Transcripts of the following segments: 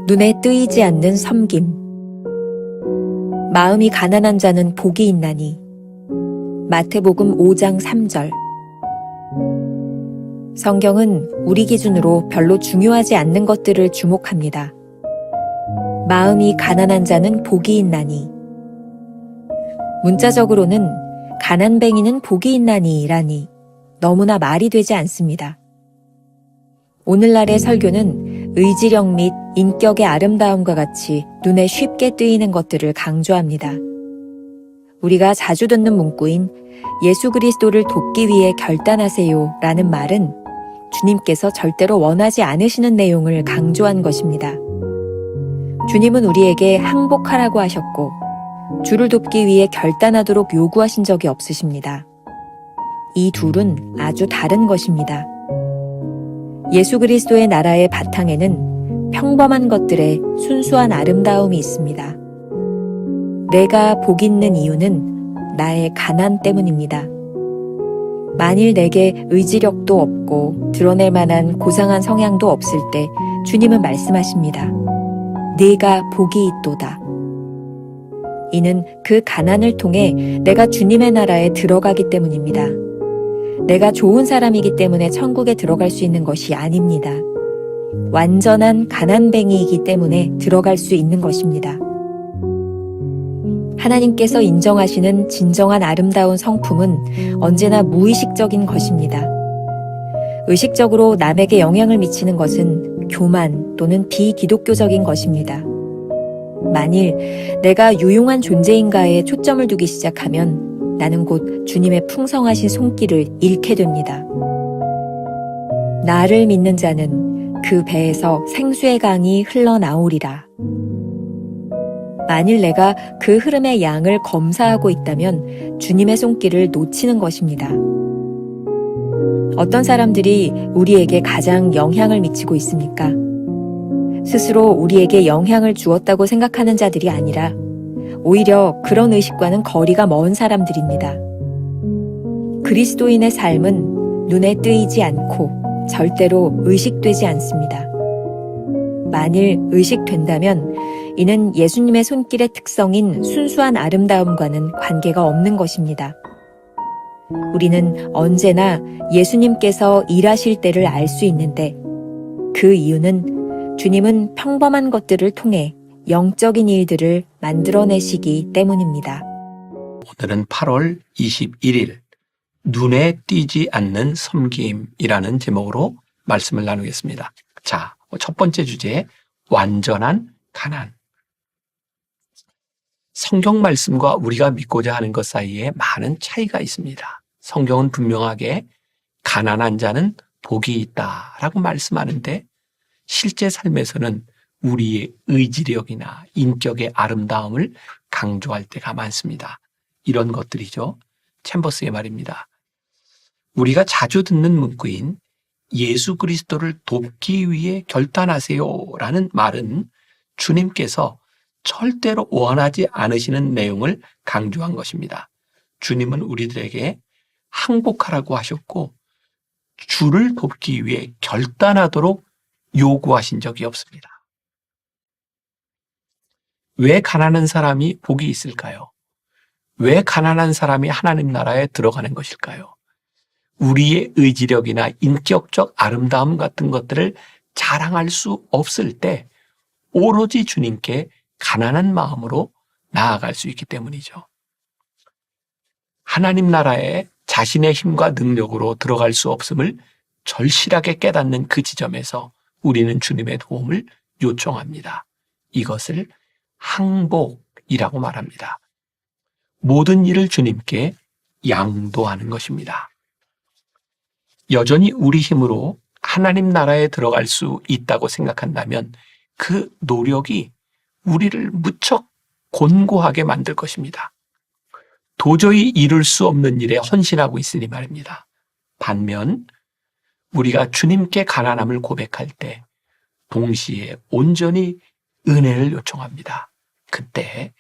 눈에 뜨이지 않는 섬김. 마음이 가난한 자는 복이 있나니. 마태복음 5장 3절. 성경은 우리 기준으로 별로 중요하지 않는 것들을 주목합니다. 마음이 가난한 자는 복이 있나니. 문자적으로는 가난뱅이는 복이 있나니라니 너무나 말이 되지 않습니다. 오늘날의 설교는 의지력 및 인격의 아름다움과 같이 눈에 쉽게 뜨이는 것들을 강조합니다. 우리가 자주 듣는 문구인 예수 그리스도를 돕기 위해 결단하세요 라는 말은 주님께서 절대로 원하지 않으시는 내용을 강조한 것입니다. 주님은 우리에게 항복하라고 하셨고 주를 돕기 위해 결단하도록 요구하신 적이 없으십니다. 이 둘은 아주 다른 것입니다. 예수 그리스도의 나라의 바탕에는 평범한 것들의 순수한 아름다움이 있습니다. 내가 복 있는 이유는 나의 가난 때문입니다. 만일 내게 의지력도 없고 드러낼 만한 고상한 성향도 없을 때 주님은 말씀하십니다. 네가 복이 있도다. 이는 그 가난을 통해 내가 주님의 나라에 들어가기 때문입니다. 내가 좋은 사람이기 때문에 천국에 들어갈 수 있는 것이 아닙니다. 완전한 가난뱅이이기 때문에 들어갈 수 있는 것입니다. 하나님께서 인정하시는 진정한 아름다운 성품은 언제나 무의식적인 것입니다. 의식적으로 남에게 영향을 미치는 것은 교만 또는 비기독교적인 것입니다. 만일 내가 유용한 존재인가에 초점을 두기 시작하면 나는 곧 주님의 풍성하신 손길을 잃게 됩니다. 나를 믿는 자는 그 배에서 생수의 강이 흘러나오리라. 만일 내가 그 흐름의 양을 검사하고 있다면 주님의 손길을 놓치는 것입니다. 어떤 사람들이 우리에게 가장 영향을 미치고 있습니까? 스스로 우리에게 영향을 주었다고 생각하는 자들이 아니라 오히려 그런 의식과는 거리가 먼 사람들입니다. 그리스도인의 삶은 눈에 뜨이지 않고 절대로 의식되지 않습니다. 만일 의식된다면 이는 예수님의 손길의 특성인 순수한 아름다움과는 관계가 없는 것입니다. 우리는 언제나 예수님께서 일하실 때를 알 수 있는데 그 이유는 주님은 평범한 것들을 통해 영적인 일들을 만들어내시기 때문입니다. 오늘은 8월 21일 눈에 띄지 않는 섬김이라는 제목으로 말씀을 나누겠습니다. 자, 첫 번째 주제, 완전한 가난. 성경 말씀과 우리가 믿고자 하는 것 사이에 많은 차이가 있습니다. 성경은 분명하게 가난한 자는 복이 있다라고 말씀하는데 실제 삶에서는 우리의 의지력이나 인격의 아름다움을 강조할 때가 많습니다. 이런 것들이죠. 챔버스의 말입니다. 우리가 자주 듣는 문구인 예수 그리스도를 돕기 위해 결단하세요라는 말은 주님께서 절대로 원하지 않으시는 내용을 강조한 것입니다. 주님은 우리들에게 항복하라고 하셨고 주를 돕기 위해 결단하도록 요구하신 적이 없습니다. 왜 가난한 사람이 복이 있을까요? 왜 가난한 사람이 하나님 나라에 들어가는 것일까요? 우리의 의지력이나 인격적 아름다움 같은 것들을 자랑할 수 없을 때 오로지 주님께 가난한 마음으로 나아갈 수 있기 때문이죠. 하나님 나라에 자신의 힘과 능력으로 들어갈 수 없음을 절실하게 깨닫는 그 지점에서 우리는 주님의 도움을 요청합니다. 이것을 항복이라고 말합니다. 모든 일을 주님께 양도하는 것입니다. 여전히 우리 힘으로 하나님 나라에 들어갈 수 있다고 생각한다면 그 노력이 우리를 무척 곤고하게 만들 것입니다. 도저히 이룰 수 없는 일에 헌신하고 있으니 말입니다. 반면 우리가 주님께 가난함을 고백할 때 동시에 온전히 은혜를 요청합니다. 그때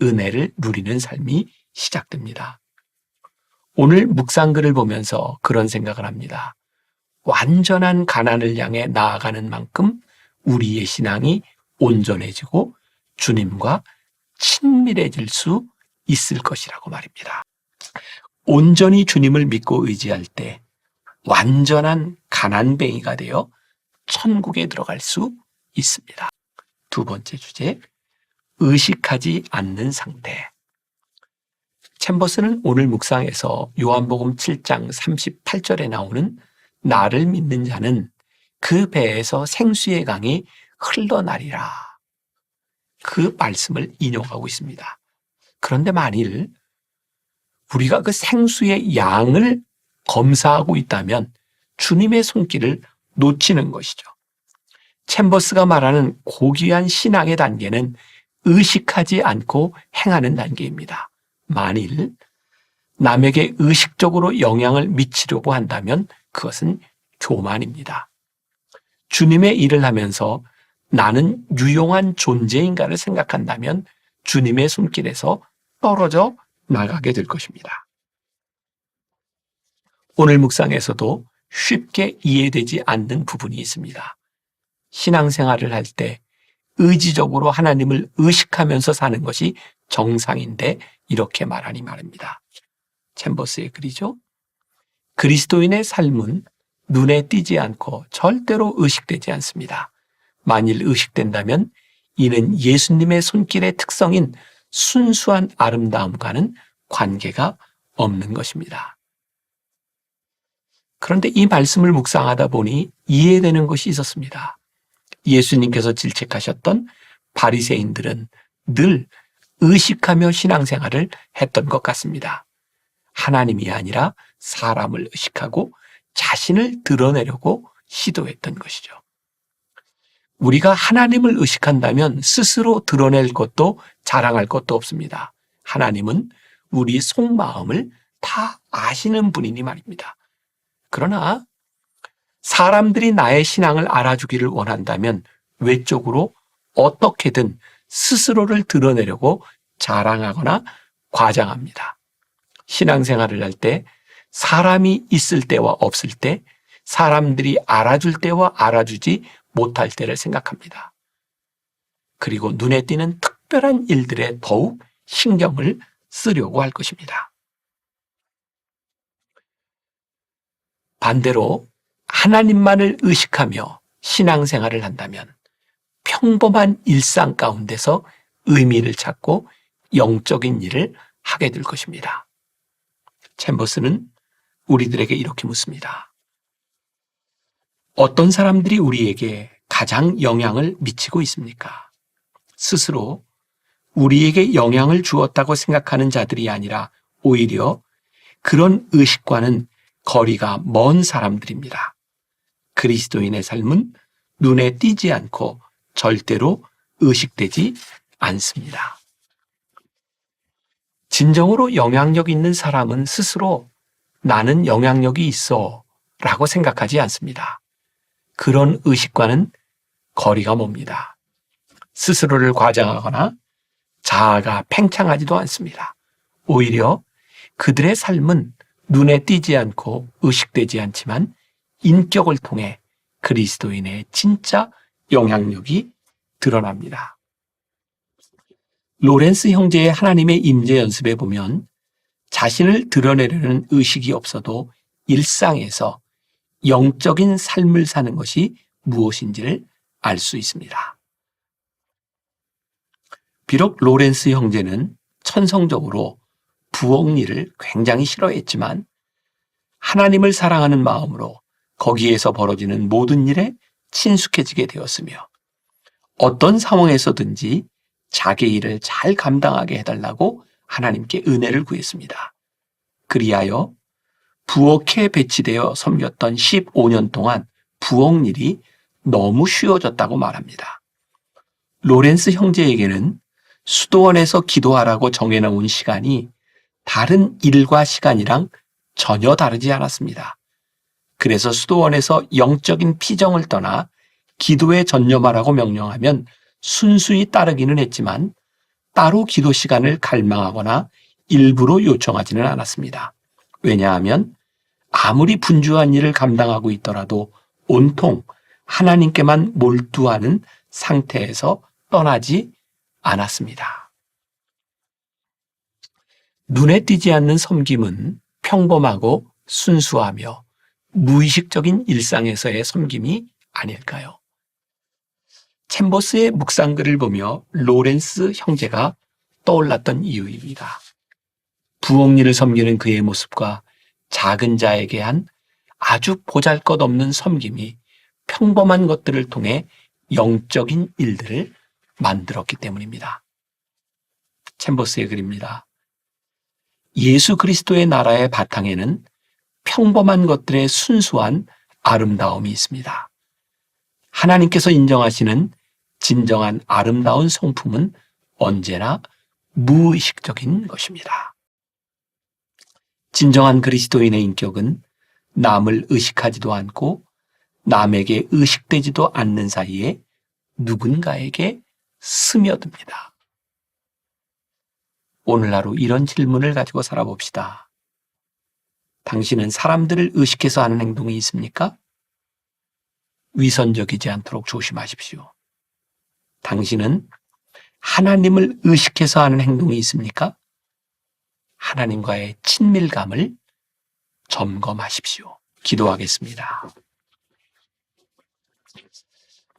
은혜를 누리는 삶이 시작됩니다. 오늘 묵상글을 보면서 그런 생각을 합니다. 완전한 가난을 향해 나아가는 만큼 우리의 신앙이 온전해지고 주님과 친밀해질 수 있을 것이라고 말입니다. 온전히 주님을 믿고 의지할 때 완전한 가난뱅이가 되어 천국에 들어갈 수 있습니다. 두 번째 주제, 의식하지 않는 상태. 챔버스는 오늘 묵상에서 요한복음 7장 38절에 나오는 나를 믿는 자는 그 배에서 생수의 강이 흘러나리라. 그 말씀을 인용하고 있습니다. 그런데 만일 우리가 그 생수의 양을 검사하고 있다면 주님의 손길을 놓치는 것이죠. 챔버스가 말하는 고귀한 신앙의 단계는 의식하지 않고 행하는 단계입니다. 만일 남에게 의식적으로 영향을 미치려고 한다면 그것은 교만입니다. 주님의 일을 하면서 나는 유용한 존재인가를 생각한다면 주님의 손길에서 떨어져 나가게 될 것입니다. 오늘 묵상에서도 쉽게 이해되지 않는 부분이 있습니다. 신앙생활을 할 때 의지적으로 하나님을 의식하면서 사는 것이 정상인데 이렇게 말하니 말입니다. 챔버스의 글이죠. 그리스도인의 삶은 눈에 띄지 않고 절대로 의식되지 않습니다. 만일 의식된다면 이는 예수님의 손길의 특성인 순수한 아름다움과는 관계가 없는 것입니다. 그런데 이 말씀을 묵상하다 보니 이해되는 것이 있었습니다. 예수님께서 질책하셨던 바리새인들은 늘 의식하며 신앙생활을 했던 것 같습니다. 하나님이 아니라 사람을 의식하고 자신을 드러내려고 시도했던 것이죠. 우리가 하나님을 의식한다면 스스로 드러낼 것도 자랑할 것도 없습니다. 하나님은 우리 속마음을 다 아시는 분이니 말입니다. 그러나 사람들이 나의 신앙을 알아주기를 원한다면 외적으로 어떻게든 스스로를 드러내려고 자랑하거나 과장합니다. 신앙생활을 할 때 사람이 있을 때와 없을 때, 사람들이 알아줄 때와 알아주지 못할 때를 생각합니다. 그리고 눈에 띄는 특별한 일들에 더욱 신경을 쓰려고 할 것입니다. 반대로 하나님만을 의식하며 신앙생활을 한다면 평범한 일상 가운데서 의미를 찾고 영적인 일을 하게 될 것입니다. 챔버스는 우리들에게 이렇게 묻습니다. 어떤 사람들이 우리에게 가장 영향을 미치고 있습니까? 스스로 우리에게 영향을 주었다고 생각하는 자들이 아니라 오히려 그런 의식과는 거리가 먼 사람들입니다. 그리스도인의 삶은 눈에 띄지 않고 절대로 의식되지 않습니다. 진정으로 영향력 있는 사람은 스스로 나는 영향력이 있어 라고 생각하지 않습니다. 그런 의식과는 거리가 멉니다. 스스로를 과장하거나 자아가 팽창하지도 않습니다. 오히려 그들의 삶은 눈에 띄지 않고 의식되지 않지만 인격을 통해 그리스도인의 진짜 영향력이 드러납니다. 로렌스 형제의 하나님의 임재 연습에 보면 자신을 드러내려는 의식이 없어도 일상에서 영적인 삶을 사는 것이 무엇인지를 알 수 있습니다. 비록 로렌스 형제는 천성적으로 부엌 일을 굉장히 싫어했지만 하나님을 사랑하는 마음으로 거기에서 벌어지는 모든 일에 친숙해지게 되었으며 어떤 상황에서든지 자기 일을 잘 감당하게 해달라고 하나님께 은혜를 구했습니다. 그리하여 부엌에 배치되어 섬겼던 15년 동안 부엌 일이 너무 쉬워졌다고 말합니다. 로렌스 형제에게는 수도원에서 기도하라고 정해놓은 시간이 다른 일과 시간이랑 전혀 다르지 않았습니다. 그래서 수도원에서 영적인 피정을 떠나 기도에 전념하라고 명령하면 순수히 따르기는 했지만 따로 기도 시간을 갈망하거나 일부러 요청하지는 않았습니다. 왜냐하면 아무리 분주한 일을 감당하고 있더라도 온통 하나님께만 몰두하는 상태에서 떠나지 않았습니다. 눈에 띄지 않는 섬김은 평범하고 순수하며 무의식적인 일상에서의 섬김이 아닐까요? 챔버스의 묵상글을 보며 로렌스 형제가 떠올랐던 이유입니다. 부엌일을 섬기는 그의 모습과 작은 자에게 한 아주 보잘것없는 섬김이 평범한 것들을 통해 영적인 일들을 만들었기 때문입니다. 챔버스의 글입니다. 예수 그리스도의 나라의 바탕에는 평범한 것들의 순수한 아름다움이 있습니다. 하나님께서 인정하시는 진정한 아름다운 성품은 언제나 무의식적인 것입니다. 진정한 그리스도인의 인격은 남을 의식하지도 않고 남에게 의식되지도 않는 사이에 누군가에게 스며듭니다. 오늘 하루 이런 질문을 가지고 살아봅시다. 당신은 사람들을 의식해서 하는 행동이 있습니까? 위선적이지 않도록 조심하십시오. 당신은 하나님을 의식해서 하는 행동이 있습니까? 하나님과의 친밀감을 점검하십시오. 기도하겠습니다.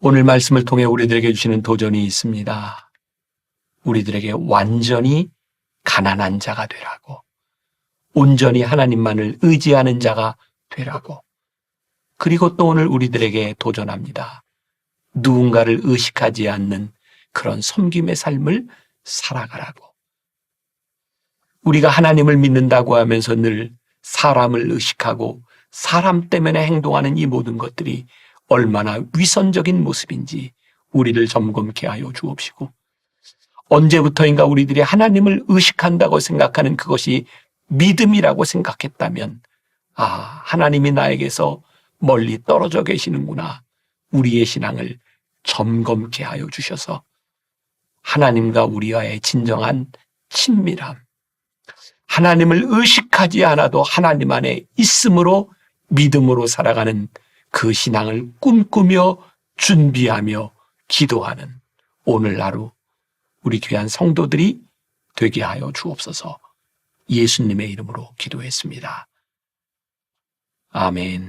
오늘 말씀을 통해 우리들에게 주시는 도전이 있습니다. 우리들에게 완전히 가난한 자가 되라고, 온전히 하나님만을 의지하는 자가 되라고, 그리고 또 오늘 우리들에게 도전합니다. 누군가를 의식하지 않는 그런 섬김의 삶을 살아가라고. 우리가 하나님을 믿는다고 하면서 늘 사람을 의식하고 사람 때문에 행동하는 이 모든 것들이 얼마나 위선적인 모습인지 우리를 점검케 하여 주옵시고, 언제부터인가 우리들이 하나님을 의식한다고 생각하는 그것이 믿음이라고 생각했다면, 하나님이 나에게서 멀리 떨어져 계시는구나. 우리의 신앙을 점검케 하여 주셔서 하나님과 우리와의 진정한 친밀함, 하나님을 의식하지 않아도 하나님 안에 있음으로 믿음으로 살아가는 그 신앙을 꿈꾸며 준비하며 기도하는 오늘 하루 우리 귀한 성도들이 되게 하여 주옵소서. 예수님의 이름으로 기도했습니다. 아멘.